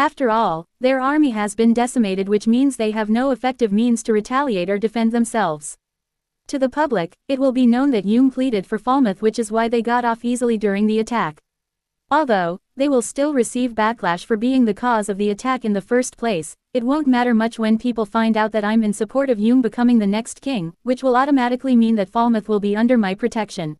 After all, their army has been decimated, which means they have no effective means to retaliate or defend themselves. To the public, it will be known that Hume pleaded for Falmouth, which is why they got off easily during the attack. Although, they will still receive backlash for being the cause of the attack in the first place, it won't matter much when people find out that I'm in support of Hume becoming the next king, which will automatically mean that Falmouth will be under my protection.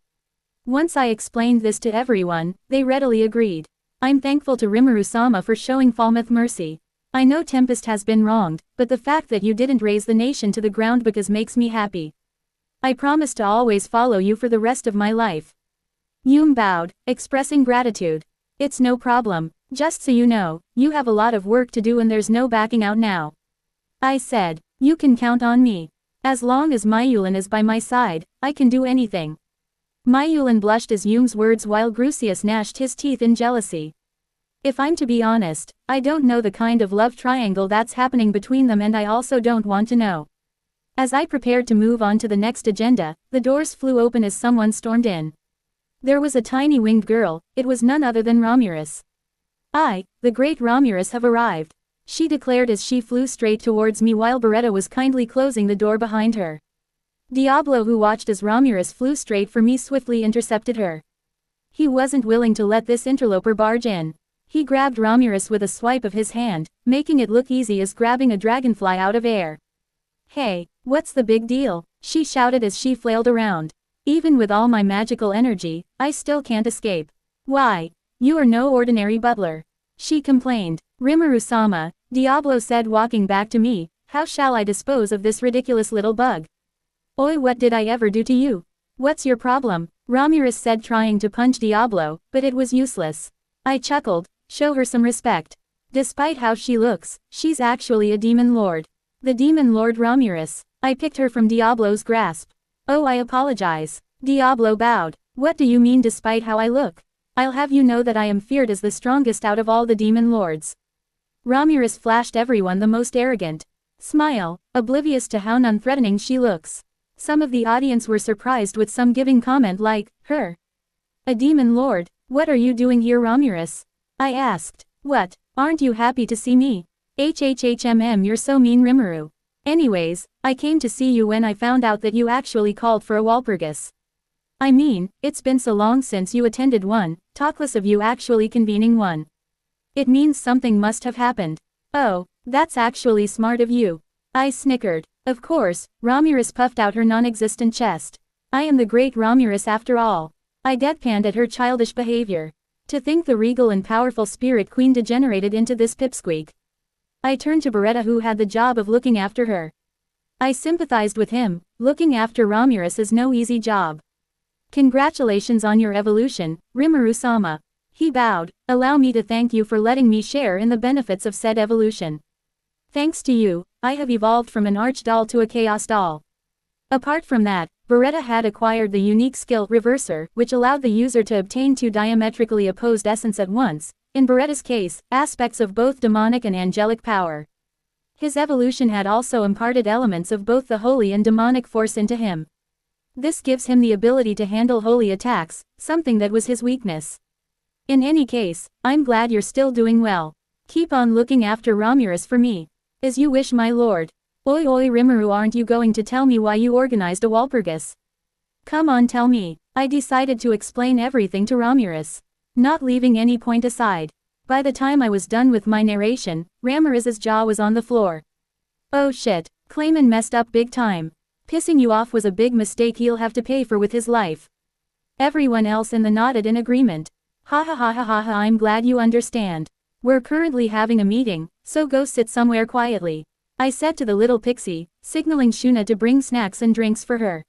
Once I explained this to everyone, they readily agreed. I'm thankful to Rimuru-sama for showing Falmouth mercy. I know Tempest has been wronged, but the fact that you didn't raze the nation to the ground because makes me happy. I promise to always follow you for the rest of my life. Hume bowed, expressing gratitude. It's no problem, just so you know, you have a lot of work to do and there's no backing out now. I said, you can count on me. As long as Myulan is by my side, I can do anything. Myulan blushed as Hume's words while Grucius gnashed his teeth in jealousy. If I'm to be honest, I don't know the kind of love triangle that's happening between them, and I also don't want to know. As I prepared to move on to the next agenda, the doors flew open as someone stormed in. There was a tiny winged girl, it was none other than Ramirus. I, the great Ramirus, have arrived, she declared as she flew straight towards me while Beretta was kindly closing the door behind her. Diablo, who watched as Ramirus flew straight for me, swiftly intercepted her. He wasn't willing to let this interloper barge in. He grabbed Ramirus with a swipe of his hand, making it look easy as grabbing a dragonfly out of air. Hey, what's the big deal? She shouted as she flailed around. Even with all my magical energy, I still can't escape. Why? You are no ordinary butler, she complained. Rimuru-sama, Diablo said, walking back to me, how shall I dispose of this ridiculous little bug? Oi, what did I ever do to you? What's your problem? Ramirus said, trying to punch Diablo, but it was useless. I chuckled, show her some respect. Despite how she looks, she's actually a demon lord. The demon lord Ramirus. I picked her from Diablo's grasp. Oh, I apologize. Diablo bowed. What do you mean despite how I look? I'll have you know that I am feared as the strongest out of all the demon lords. Ramirus flashed everyone the most arrogant smile, oblivious to how non-threatening she looks. Some of the audience were surprised, with some giving comment like, her. A demon lord? What are you doing here, Ramirus? I asked. What, aren't you happy to see me? You're so mean, Rimuru. Anyways, I came to see you when I found out that you actually called for a Walpurgis. I mean, it's been so long since you attended one, talk less of you actually convening one. It means something must have happened. Oh, that's actually smart of you. I snickered. Of course, Ramirus puffed out her non-existent chest. I am the great Ramirus after all. I deadpanned at her childish behavior. To think the regal and powerful spirit queen degenerated into this pipsqueak. I turned to Beretta, who had the job of looking after her. I sympathized with him. Looking after Ramirus is no easy job. Congratulations on your evolution, Rimuru-sama. He bowed. Allow me to thank you for letting me share in the benefits of said evolution. Thanks to you, I have evolved from an arch doll to a chaos doll. Apart from that, Beretta had acquired the unique skill Reverser, which allowed the user to obtain two diametrically opposed essence at once, in Beretta's case, aspects of both demonic and angelic power. His evolution had also imparted elements of both the holy and demonic force into him. This gives him the ability to handle holy attacks, something that was his weakness. In any case, I'm glad you're still doing well. Keep on looking after Ramirus for me. As you wish, my lord. Oi Rimuru, aren't you going to tell me why you organized a Walpurgis? Come on, tell me. I decided to explain everything to Ramirus, not leaving any point aside. By the time I was done with my narration, Ramirus's jaw was on the floor. Oh shit, Clayman messed up big time. Pissing you off was a big mistake he'll have to pay for with his life. Everyone else in the nodded in agreement. Ha ha ha ha ha ha, I'm glad you understand. We're currently having a meeting, so go sit somewhere quietly, I said to the little pixie, signaling Shuna to bring snacks and drinks for her.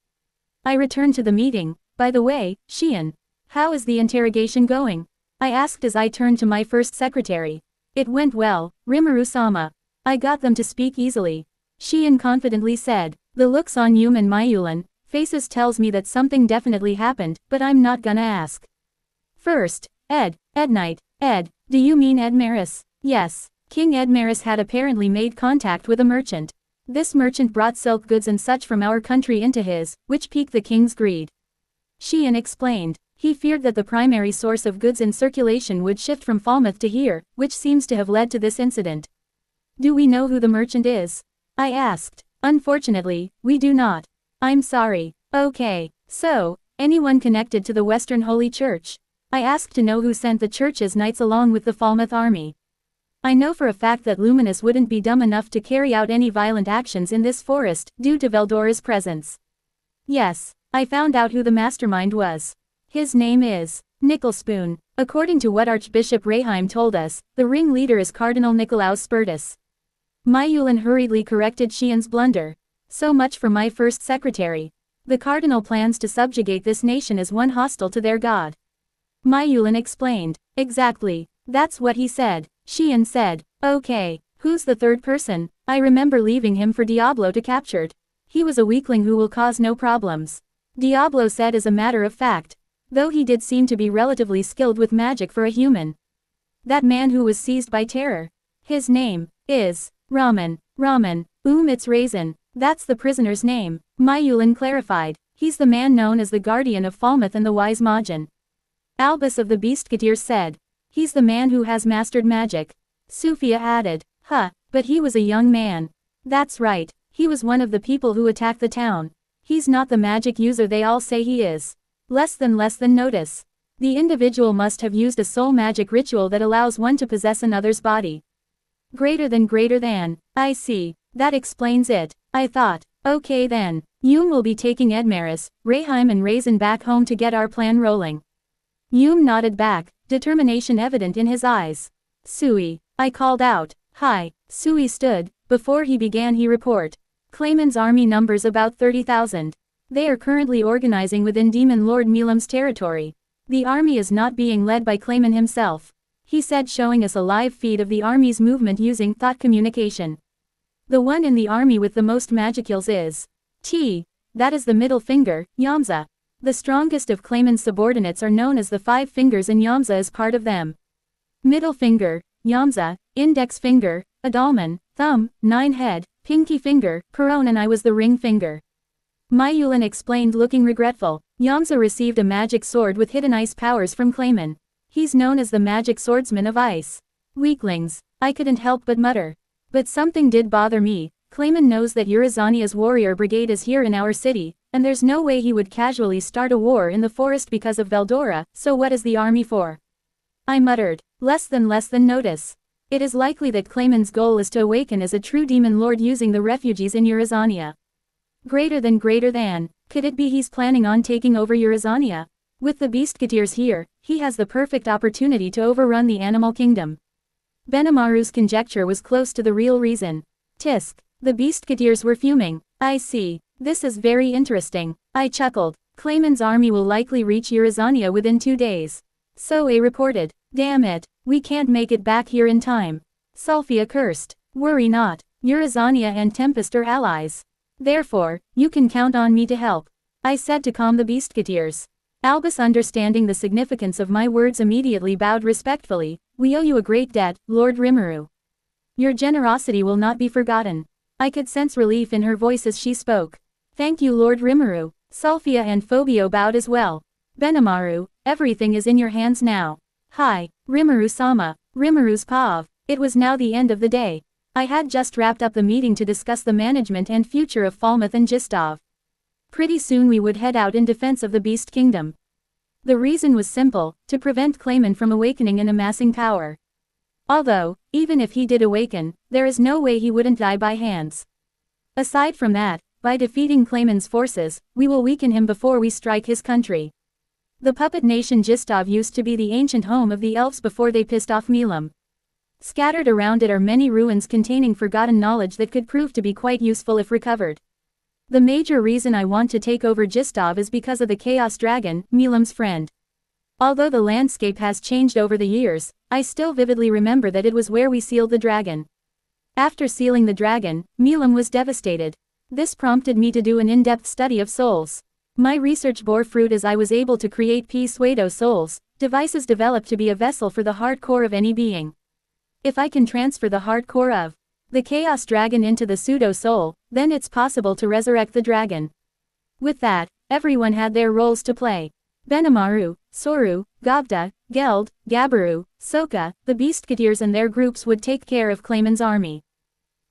I returned to the meeting. By the way, Shion, how is the interrogation going? I asked as I turned to my first secretary. It went well, Rimuru-sama. I got them to speak easily, Shion confidently said. The looks on Yum and Myulan faces tells me that something definitely happened, but I'm not gonna ask. First, Ed Knight. Ed, do you mean Ed Maris? Yes. King Ed Maris had apparently made contact with a merchant. This merchant brought silk goods and such from our country into his, which piqued the king's greed. Shion explained. He feared that the primary source of goods in circulation would shift from Falmouth to here, which seems to have led to this incident. Do we know who the merchant is? I asked. Unfortunately, we do not. I'm sorry. Okay. So, anyone connected to the Western Holy Church? I asked to know who sent the church's knights along with the Falmouth army. I know for a fact that Luminous wouldn't be dumb enough to carry out any violent actions in this forest, due to Veldora's presence. Yes, I found out who the mastermind was. His name is Nicholspoon. According to what Archbishop Reheim told us, the ringleader is Cardinal Nicolaus Spertus. Myulin hurriedly corrected Xian's blunder. So much for my first secretary. The cardinal plans to subjugate this nation as one hostile to their god. Myulin explained. Exactly. That's what he said. Xian said. Okay, who's the third person? I remember leaving him for Diablo to captured. He was a weakling who will cause no problems. Diablo said as a matter of fact. Though he did seem to be relatively skilled with magic for a human. That man who was seized by terror. His name is Raman. It's Raisin. That's the prisoner's name. Myulin clarified. He's the man known as the Guardian of Falmouth and the Wise Majin. Albus of the Beastketeers said. He's the man who has mastered magic. Sufia added. But he was a young man. That's right, he was one of the people who attacked the town. He's not the magic user they all say he is. Less than notice. The individual must have used a soul magic ritual that allows one to possess another's body. Greater than. I see. That explains it. I thought. Okay then. Yum will be taking Edmaris, Reheim and Raisin back home to get our plan rolling. Yum nodded back, determination evident in his eyes. Sui. I called out. Hi. Sui stood. Before he began he report. Clayman's army numbers about 30,000. They are currently organizing within Demon Lord Milam's territory. The army is not being led by Clayman himself. He said, showing us a live feed of the army's movement using thought communication. The one in the army with the most magicals is T. That is the middle finger, Yamza. The strongest of Clayman's subordinates are known as the Five Fingers and Yamza is part of them. Middle finger, Yamza, index finger, Adalman, thumb, nine head, pinky finger, Peron, and I was the ring finger. Myulin explained, looking regretful. Yamza received a magic sword with hidden ice powers from Clayman. He's known as the magic swordsman of ice. Weaklings. I couldn't help but mutter. But something did bother me. Clayman knows that Urizania's warrior brigade is here in our city, and there's no way he would casually start a war in the forest because of Veldora, so what is the army for? I muttered. Less than notice. It is likely that Clayman's goal is to awaken as a true demon lord using the refugees in Urizania. Greater than. Could it be he's planning on taking over Urizania? With the Beastketeers here, he has the perfect opportunity to overrun the animal kingdom. Benimaru's conjecture was close to the real reason. Tisk. The Beastketeers were fuming. I see. This is very interesting. I chuckled. Clayman's army will likely reach Urizania within 2 days. So A reported. Damn it. We can't make it back here in time. Sulfia cursed. Worry not. Urizania and Tempest are allies. Therefore, you can count on me to help. I said to calm the Beastketeers. Albus, understanding the significance of my words, immediately bowed respectfully. We owe you a great debt, Lord Rimuru. Your generosity will not be forgotten. I could sense relief in her voice as she spoke. Thank you, Lord Rimuru. Sulfia and Phobio bowed as well. Benimaru, everything is in your hands now. Hi, Rimuru-sama, Rimuru's Pav. It was now the end of the day. I had just wrapped up the meeting to discuss the management and future of Falmouth and Gistov. Pretty soon we would head out in defense of the Beast Kingdom. The reason was simple, to prevent Clayman from awakening and amassing power. Although, even if he did awaken, there is no way he wouldn't die by hands. Aside from that, by defeating Clayman's forces, we will weaken him before we strike his country. The puppet nation Gistov used to be the ancient home of the elves before they pissed off Milam. Scattered around it are many ruins containing forgotten knowledge that could prove to be quite useful if recovered. The major reason I want to take over Gistov is because of the Chaos Dragon, Milam's friend. Although the landscape has changed over the years, I still vividly remember that it was where we sealed the dragon. After sealing the dragon, Milam was devastated. This prompted me to do an in-depth study of souls. My research bore fruit as I was able to create pseudo souls, devices developed to be a vessel for the heart core of any being. If I can transfer the heart core of the Chaos Dragon into the pseudo-soul, then it's possible to resurrect the dragon. With that, everyone had their roles to play. Benimaru, Soru, Gavda, Geld, Gabaru, Soka, the Beastketeers and their groups would take care of Clayman's army.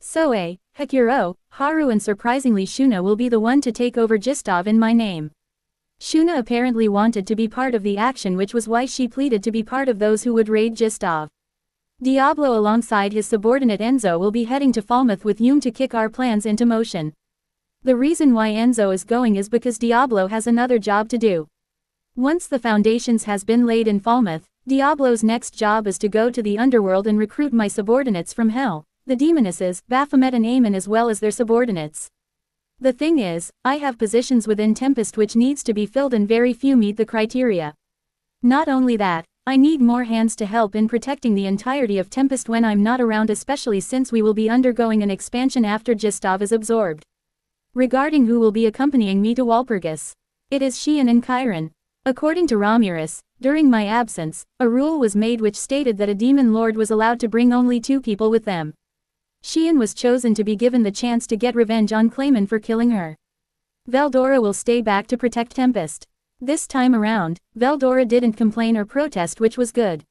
Soe, Hakuro, Haru and surprisingly Shuna will be the one to take over Gistov in my name. Shuna apparently wanted to be part of the action, which was why she pleaded to be part of those who would raid Gistov. Diablo alongside his subordinate Enzo will be heading to Falmouth with Yum to kick our plans into motion. The reason why Enzo is going is because Diablo has another job to do. Once the foundations has been laid in Falmouth, Diablo's next job is to go to the underworld and recruit my subordinates from hell, the demonesses, Baphomet and Aemon, as well as their subordinates. The thing is, I have positions within Tempest which needs to be filled and very few meet the criteria. Not only that, I need more hands to help in protecting the entirety of Tempest when I'm not around, especially since we will be undergoing an expansion after Gistov is absorbed. Regarding who will be accompanying me to Walpurgis, it is Shion and Chiron. According to Ramirus, during my absence, a rule was made which stated that a demon lord was allowed to bring only 2 people with them. Shion was chosen to be given the chance to get revenge on Clayman for killing her. Veldora will stay back to protect Tempest. This time around, Veldora didn't complain or protest, which was good.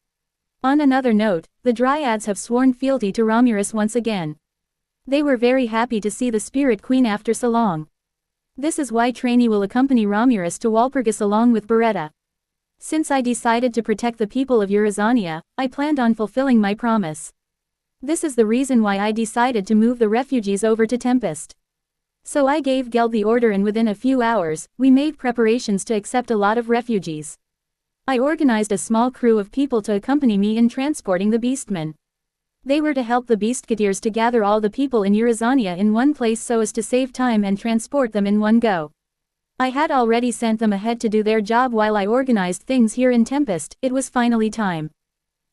On another note, the Dryads have sworn fealty to Ramirus once again. They were very happy to see the Spirit Queen after so long. This is why Trainee will accompany Ramirus to Walpurgis along with Beretta. Since I decided to protect the people of Eurazania, I planned on fulfilling my promise. This is the reason why I decided to move the refugees over to Tempest. So I gave Geld the order, and within a few hours, we made preparations to accept a lot of refugees. I organized a small crew of people to accompany me in transporting the Beastmen. They were to help the Beastketeers to gather all the people in Eurazania in one place so as to save time and transport them in one go. I had already sent them ahead to do their job while I organized things here in Tempest. It was finally time.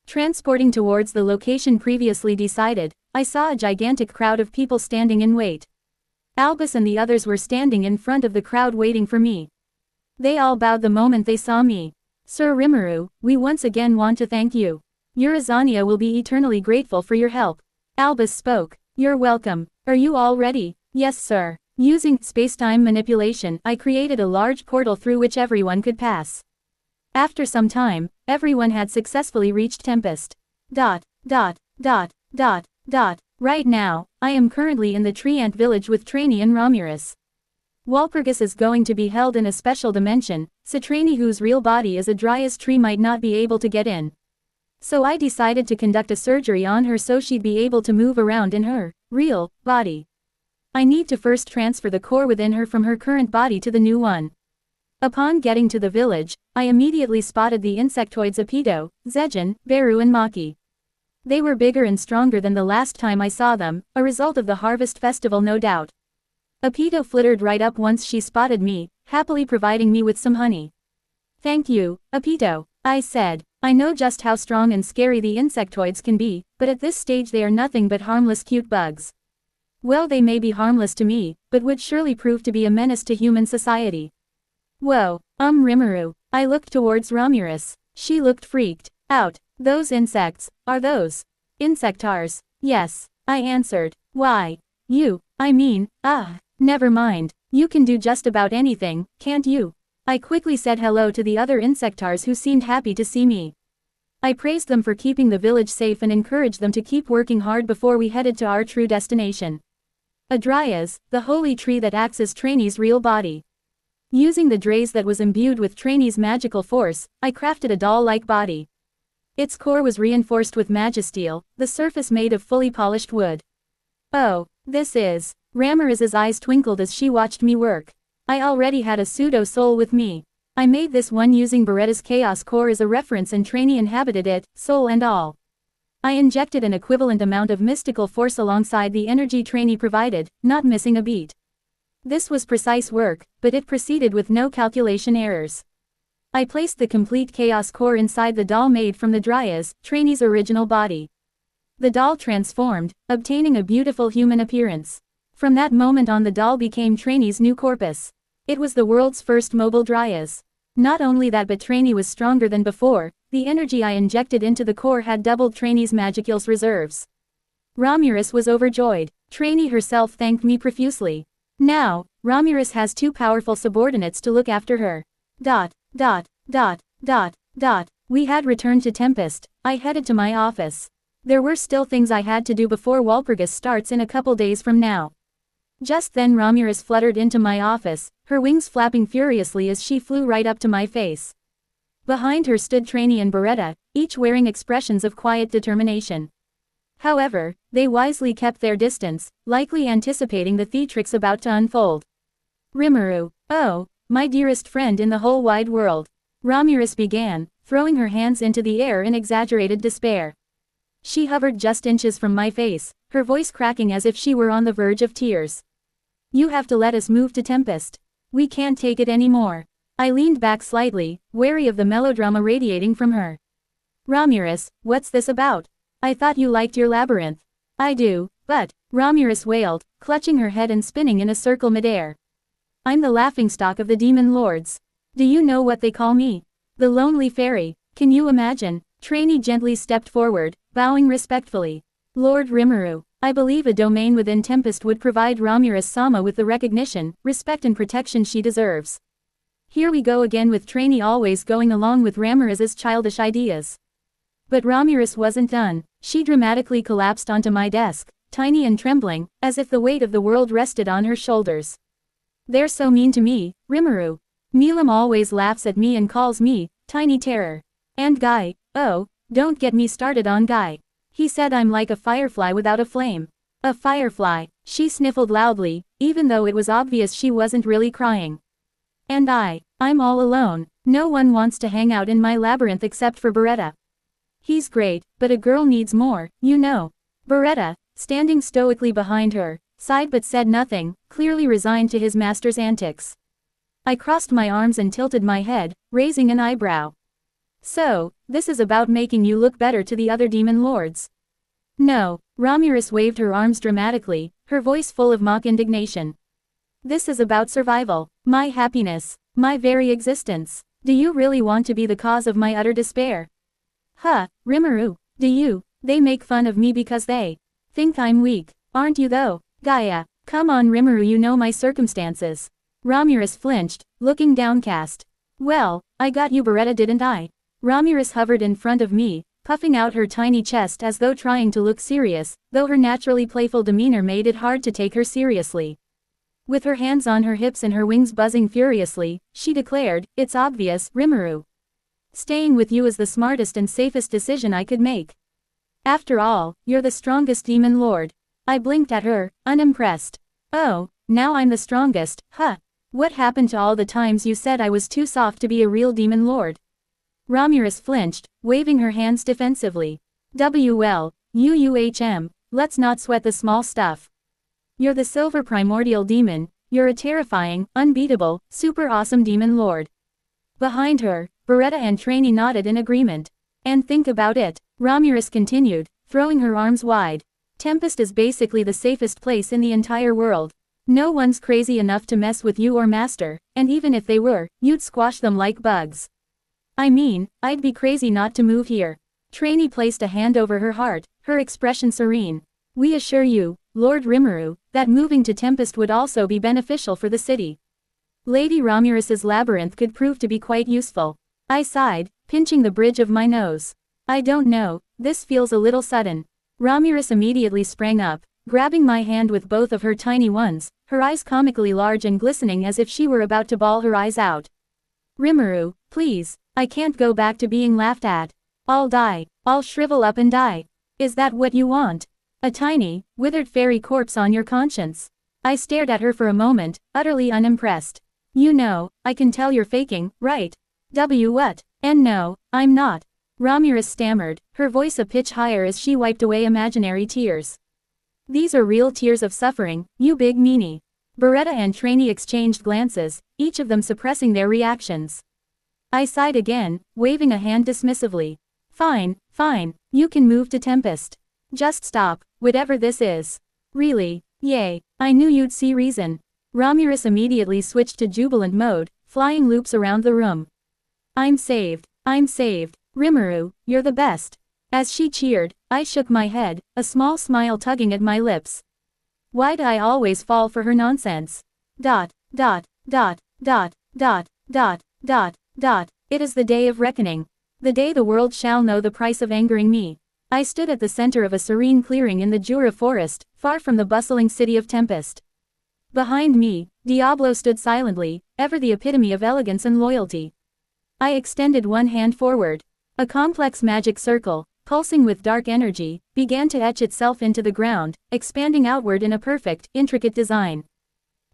Transporting towards the location previously decided, I saw a gigantic crowd of people standing in wait. Albus and the others were standing in front of the crowd waiting for me. They all bowed the moment they saw me. Sir Rimuru, we once again want to thank you. Eurazania will be eternally grateful for your help. Albus spoke. You're welcome. Are you all ready? Yes, sir. Using space-time manipulation, I created a large portal through which everyone could pass. After some time, everyone had successfully reached Tempest. Right now, I am currently in the Tree Ant village with Trainee and Ramirus. Walpurgis is going to be held in a special dimension, so Trainee, whose real body is a Dryas tree, might not be able to get in. So I decided to conduct a surgery on her so she'd be able to move around in her real body. I need to first transfer the core within her from her current body to the new one. Upon getting to the village, I immediately spotted the insectoids Apito, Zejin, Beru and Maki. They were bigger and stronger than the last time I saw them, a result of the harvest festival no doubt. Apito flittered right up once she spotted me, happily providing me with some honey. Thank you, Apito, I said. I know just how strong and scary the insectoids can be, but at this stage they are nothing but harmless cute bugs. Well, they may be harmless to me, but would surely prove to be a menace to human society. Whoa, Rimuru. I looked towards Ramirus. She looked freaked out. Those insects, are those insectars? Yes, I answered. Why? Never mind. You can do just about anything, can't you? I quickly said hello to the other insectars who seemed happy to see me. I praised them for keeping the village safe and encouraged them to keep working hard before we headed to our true destination. Dryas, the holy tree that acts as Trainee's real body. Using the Draze that was imbued with Trainee's magical force, I crafted a doll-like body. Its core was reinforced with magisteel, the surface made of fully polished wood. Oh, this is... Ramirus's eyes twinkled as she watched me work. I already had a pseudo-soul with me. I made this one using Beretta's Chaos Core as a reference and Trainee inhabited it, soul and all. I injected an equivalent amount of mystical force alongside the energy Trainee provided, not missing a beat. This was precise work, but it proceeded with no calculation errors. I placed the complete Chaos Core inside the doll made from the Dryas, Trainee's original body. The doll transformed, obtaining a beautiful human appearance. From that moment on, the doll became Trainee's new corpus. It was the world's first mobile Dryas. Not only that, but Trainee was stronger than before. The energy I injected into the core had doubled Trainee's magicals reserves. Ramirus was overjoyed. Trainee herself thanked me profusely. Now, Ramirus has 2 powerful subordinates to look after her. Dot, dot, dot. We had returned to Tempest. I headed to my office. There were still things I had to do before Walpurgis starts in a couple days from now. Just then Ramirus fluttered into my office, her wings flapping furiously as she flew right up to my face. Behind her stood Trainee and Beretta, each wearing expressions of quiet determination. However, they wisely kept their distance, likely anticipating the theatrics about to unfold. Rimuru, oh, my dearest friend in the whole wide world. Ramirus began, throwing her hands into the air in exaggerated despair. She hovered just inches from my face, her voice cracking as if she were on the verge of tears. You have to let us move to Tempest. We can't take it anymore. I leaned back slightly, wary of the melodrama radiating from her. Ramirus, what's this about? I thought you liked your labyrinth. I do, but, Ramirus wailed, clutching her head and spinning in a circle midair. I'm the laughingstock of the demon lords. Do you know what they call me? The lonely fairy. Can you imagine? Trainee gently stepped forward, bowing respectfully. Lord Rimuru, I believe a domain within Tempest would provide Ramirus-sama with the recognition, respect and protection she deserves. Here we go again with Trainee always going along with Ramirez's childish ideas. But Ramirus wasn't done. She dramatically collapsed onto my desk, tiny and trembling, as if the weight of the world rested on her shoulders. They're so mean to me, Rimuru. Milam always laughs at me and calls me, Tiny Terror. And Guy, oh, don't get me started on Guy. He said I'm like a firefly without a flame. A firefly, she sniffled loudly, even though it was obvious she wasn't really crying. And I'm all alone, no one wants to hang out in my labyrinth except for Beretta. He's great, but a girl needs more, you know. Beretta, standing stoically behind her, sighed but said nothing, clearly resigned to his master's antics. I crossed my arms and tilted my head, raising an eyebrow. So, this is about making you look better to the other demon lords. No, Ramirus waved her arms dramatically, her voice full of mock indignation. This is about survival, my happiness, my very existence. Do you really want to be the cause of my utter despair? Huh, Rimuru, they make fun of me because they think I'm weak, aren't you though? Gaia, come on Rimuru, you know my circumstances. Ramirus flinched, looking downcast. Well, I got you Beretta didn't I? Ramirus hovered in front of me, puffing out her tiny chest as though trying to look serious, though her naturally playful demeanor made it hard to take her seriously. With her hands on her hips and her wings buzzing furiously, she declared, it's obvious, Rimuru. Staying with you is the smartest and safest decision I could make. After all, you're the strongest demon lord. I blinked at her, unimpressed. Oh, now I'm the strongest, huh? What happened to all the times you said I was too soft to be a real demon lord? Ramirus flinched, waving her hands defensively. Let's not sweat the small stuff. You're the silver primordial demon, you're a terrifying, unbeatable, super awesome demon lord. Behind her, Beretta and Trainee nodded in agreement. And think about it, Ramirus continued, throwing her arms wide. Tempest is basically the safest place in the entire world. No one's crazy enough to mess with you or Master, and even if they were, you'd squash them like bugs. I mean, I'd be crazy not to move here. Trainee placed a hand over her heart, her expression serene. We assure you, Lord Rimuru, that moving to Tempest would also be beneficial for the city. Lady Ramirus's labyrinth could prove to be quite useful. I sighed, pinching the bridge of my nose. I don't know, this feels a little sudden. Ramirus immediately sprang up, grabbing my hand with both of her tiny ones, her eyes comically large and glistening as if she were about to bawl her eyes out. Rimuru, please, I can't go back to being laughed at. I'll die, I'll shrivel up and die. Is that what you want? A tiny, withered fairy corpse on your conscience? I stared at her for a moment, utterly unimpressed. You know, I can tell you're faking, right? What? And no, I'm not. Ramirus stammered, her voice a pitch higher as she wiped away imaginary tears. These are real tears of suffering, you big meanie. Beretta and Trainee exchanged glances, each of them suppressing their reactions. I sighed again, waving a hand dismissively. Fine, you can move to Tempest. Just stop, whatever this is. Really, yay, I knew you'd see reason. Ramirus immediately switched to jubilant mode, flying loops around the room. I'm saved. Rimuru, you're the best. As she cheered, I shook my head, a small smile tugging at my lips. Why'd I always fall for her nonsense? It is the day of reckoning. The day the world shall know the price of angering me. I stood at the center of a serene clearing in the Jura forest, far from the bustling city of Tempest. Behind me, Diablo stood silently, ever the epitome of elegance and loyalty. I extended one hand forward. A complex magic circle, pulsing with dark energy, began to etch itself into the ground, expanding outward in a perfect, intricate design.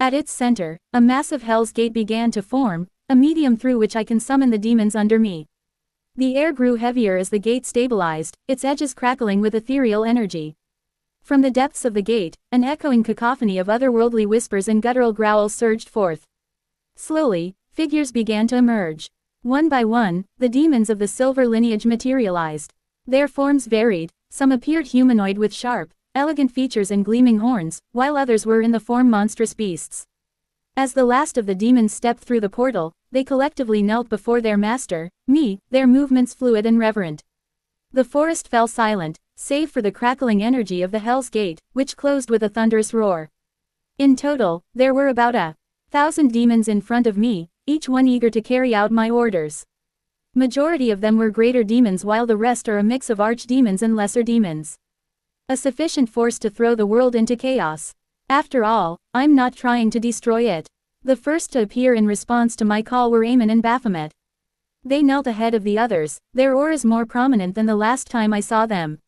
At its center, a massive Hell's Gate began to form, a medium through which I can summon the demons under me. The air grew heavier as the gate stabilized, its edges crackling with ethereal energy. From the depths of the gate, an echoing cacophony of otherworldly whispers and guttural growls surged forth. Slowly, figures began to emerge. One by one, the demons of the silver lineage materialized. Their forms varied, some appeared humanoid with sharp, elegant features and gleaming horns, while others were in the form monstrous beasts. As the last of the demons stepped through the portal, they collectively knelt before their master, me, their movements fluid and reverent. The forest fell silent, save for the crackling energy of the Hell's Gate, which closed with a thunderous roar. In total, there were about 1,000 demons in front of me, each one eager to carry out my orders. Majority of them were greater demons while the rest are a mix of archdemons and lesser demons. A sufficient force to throw the world into chaos. After all, I'm not trying to destroy it. The first to appear in response to my call were Eamon and Baphomet. They knelt ahead of the others, their auras more prominent than the last time I saw them.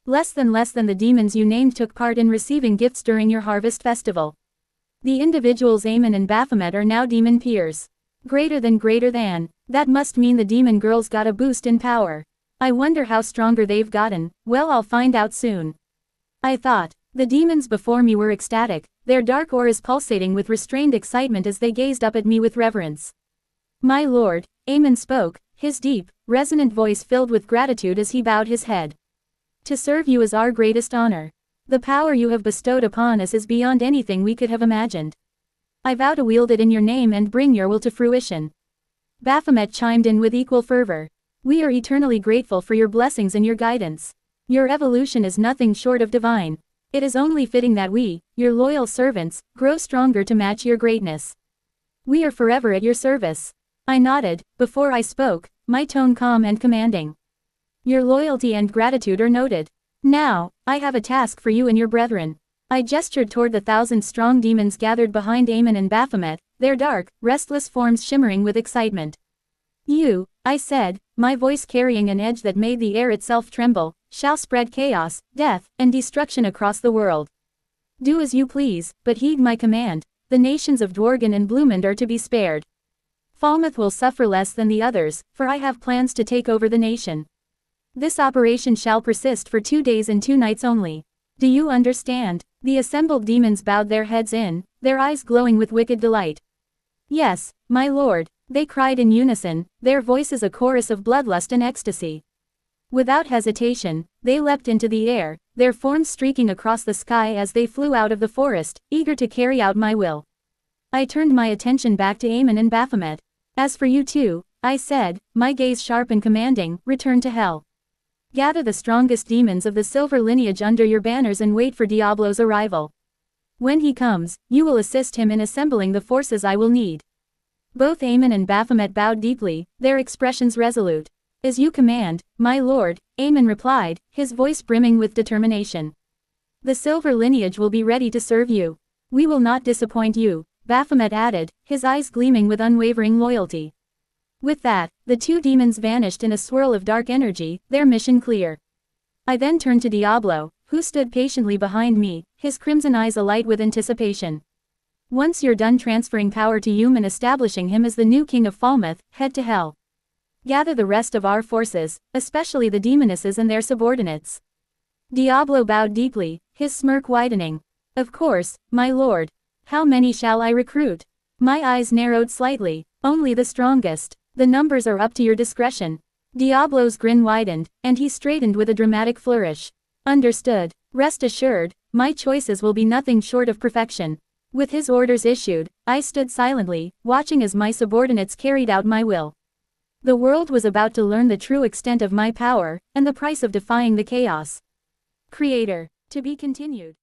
Less than the demons you named took part in receiving gifts during your harvest festival. The individuals Eamon and Baphomet are now demon peers. Greater than, that must mean the demon girls got a boost in power. I wonder how stronger they've gotten. Well, I'll find out soon. I thought. The demons before me were ecstatic, their dark auras pulsating with restrained excitement as they gazed up at me with reverence. My lord, Eamon spoke, his deep, resonant voice filled with gratitude as he bowed his head. To serve you is our greatest honor. The power you have bestowed upon us is beyond anything we could have imagined. I vow to wield it in your name and bring your will to fruition. Baphomet chimed in with equal fervor. We are eternally grateful for your blessings and your guidance. Your evolution is nothing short of divine. It is only fitting that we, your loyal servants, grow stronger to match your greatness. We are forever at your service. I nodded, before I spoke, my tone calm and commanding. Your loyalty and gratitude are noted. Now, I have a task for you and your brethren. I gestured toward the 1,000-strong demons gathered behind Eamon and Baphomet, their dark, restless forms shimmering with excitement. You, I said, my voice carrying an edge that made the air itself tremble, shall spread chaos, death, and destruction across the world. Do as you please, but heed my command. The nations of Dworgen and Blumend are to be spared. Falmouth will suffer less than the others, for I have plans to take over the nation. This operation shall persist for 2 days and 2 nights only. Do you understand? The assembled demons bowed their heads in, their eyes glowing with wicked delight. Yes, my lord, they cried in unison, their voices a chorus of bloodlust and ecstasy. Without hesitation, they leapt into the air, their forms streaking across the sky as they flew out of the forest, eager to carry out my will. I turned my attention back to Eamon and Baphomet. As for you two, I said, my gaze sharp and commanding, return to hell. Gather the strongest demons of the silver lineage under your banners and wait for Diablo's arrival. When he comes, you will assist him in assembling the forces I will need. Both Eamon and Baphomet bowed deeply, their expressions resolute. As you command, my lord, Eamon replied, his voice brimming with determination. The silver lineage will be ready to serve you. We will not disappoint you, Baphomet added, his eyes gleaming with unwavering loyalty. With that, the 2 demons vanished in a swirl of dark energy, their mission clear. I then turned to Diablo, who stood patiently behind me, his crimson eyes alight with anticipation. Once you're done transferring power to Hume and establishing him as the new king of Falmouth, head to hell. Gather the rest of our forces, especially the demonesses and their subordinates. Diablo bowed deeply, his smirk widening. Of course, my lord. How many shall I recruit? My eyes narrowed slightly. Only the strongest. The numbers are up to your discretion. Diablo's grin widened, and he straightened with a dramatic flourish. Understood. Rest assured, my choices will be nothing short of perfection. With his orders issued, I stood silently, watching as my subordinates carried out my will. The world was about to learn the true extent of my power, and the price of defying the chaos. Creator. To be continued.